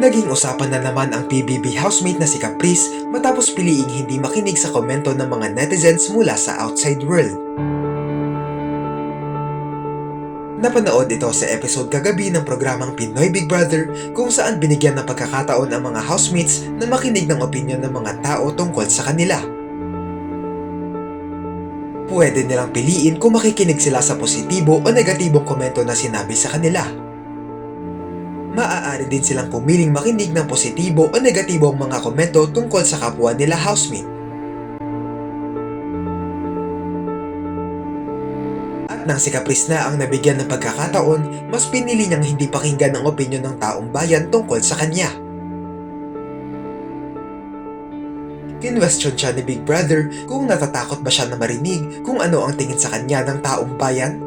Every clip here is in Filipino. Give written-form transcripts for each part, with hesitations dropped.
Naging usapan na naman ang PBB housemate na si Caprice matapos piliing hindi makinig sa komento ng mga netizens mula sa outside world. Napanood ito sa episode kagabi ng programang Pinoy Big Brother kung saan binigyan ng pagkakataon ang mga housemates na makinig ng opinyon ng mga tao tungkol sa kanila. Pwede nilang piliin kung makikinig sila sa positibo o negatibong komento na sinabi sa kanila. Maaari din silang pumiling makinig ng positibo o negatibong mga komento tungkol sa kapwa nila housemate. At nang si Caprice na ang nabigyan ng pagkakataon, mas pinili niyang hindi pakinggan ang opinyon ng taong bayan tungkol sa kanya. Kinwestiyon siya ni Big Brother kung natatakot ba siya na marinig kung ano ang tingin sa kanya ng taong bayan.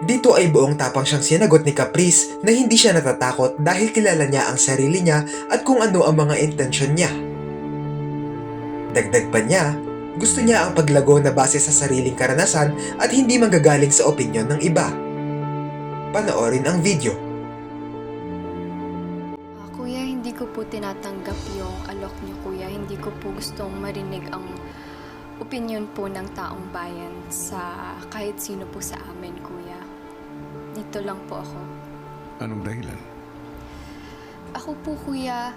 Dito ay buong tapang siyang sinagot ni Caprice na hindi siya natatakot dahil kilala niya ang sarili niya at kung ano ang mga intensyon niya. Dagdag pa niya, gusto niya ang paglago na base sa sariling karanasan at hindi manggagaling sa opinyon ng iba. Panoorin ang video. Kuya, hindi ko po tinatanggap yung alok niyo, kuya. Hindi ko po gustong marinig ang opinyon po ng taong bayan sa kahit sino po sa amin, kuya. Dito lang po ako. Anong dahilan? Ako po, kuya,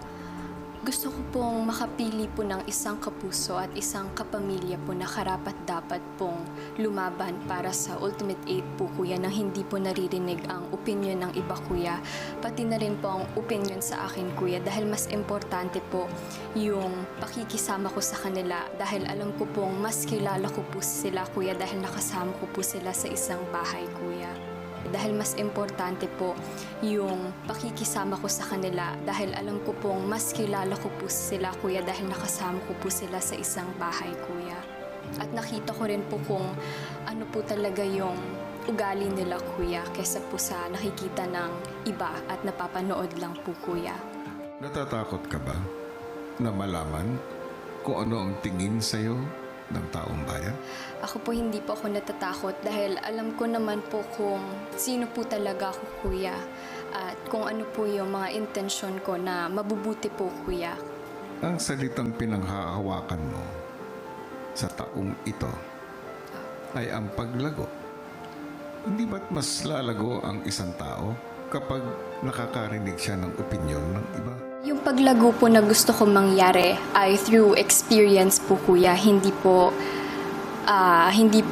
gusto ko pong makapili po ng isang kapuso at isang kapamilya po na karapat-dapat pong lumaban para sa ultimate aid po, kuya, nang hindi po naririnig ang opinyon ng iba, kuya. Pati na rin po ang opinyon sa akin, kuya, dahil mas importante po yung pakikisama ko sa kanila dahil alam ko pong mas kilala ko po sila, kuya, dahil nakasama ko po sila sa isang bahay, kuya. Dahil mas importante po yung pakikisama ko sa kanila dahil alam ko pong mas kilala ko po sila, kuya, dahil nakasama ko po sila sa isang bahay, kuya. At nakita ko rin po kung ano po talaga yung ugali nila, kuya, kaysa po sa nakikita ng iba at napapanood lang po, kuya. Natatakot ka ba na malaman kung ano ang tingin sa'yo ng taong bayan? Ako po hindi po ako natatakot dahil alam ko naman po kung sino po talaga ako, kuya. At kung ano po yung mga intensyon ko na mabubuti po, kuya. Ang salitang pinanghahawakan mo sa taong ito ay ang paglago. Hindi ba't mas lalago ang isang tao kapag nakakarinig siya ng opinyon ng iba? Yung paglago po na gusto kong mangyari ay through experience po, kuya. Hindi po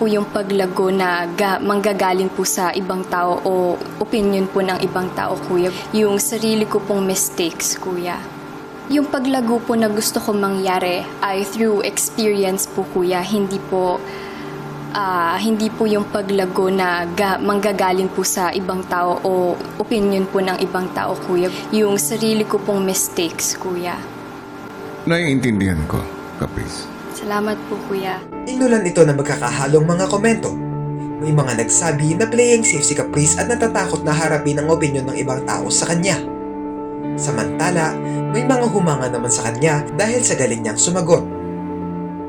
yung paglago na manggagaling po sa ibang tao o opinion po ng ibang tao, kuya. Yung sarili ko pong mistakes, kuya. Yung paglago po na gusto kong mangyari ay through experience po, kuya. Hindi po yung paglago na manggagaling po sa ibang tao o opinion po ng ibang tao, kuya. Yung sarili ko pong mistakes, kuya. Naiintindihan ko, Caprice. Salamat po, kuya. Inulan ito ng magkakahalong mga komento. May mga nagsabi na playing safe si Caprice at natatakot na harapin ang opinyon ng ibang tao sa kanya. Samantala, may mga humanga naman sa kanya dahil sa galing niyang sumagot.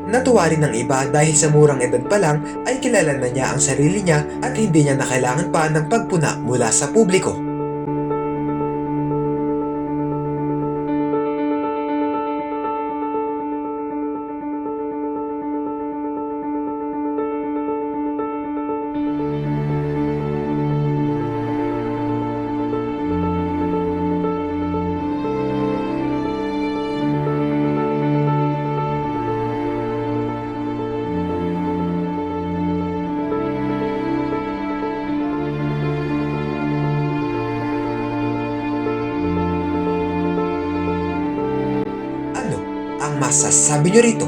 Natuwa rin ng iba dahil sa murang edad pa lang ay kilala na niya ang sarili niya at hindi niya na kailangan pa ng pagpuna mula sa publiko. Ang masasabi niyo rito?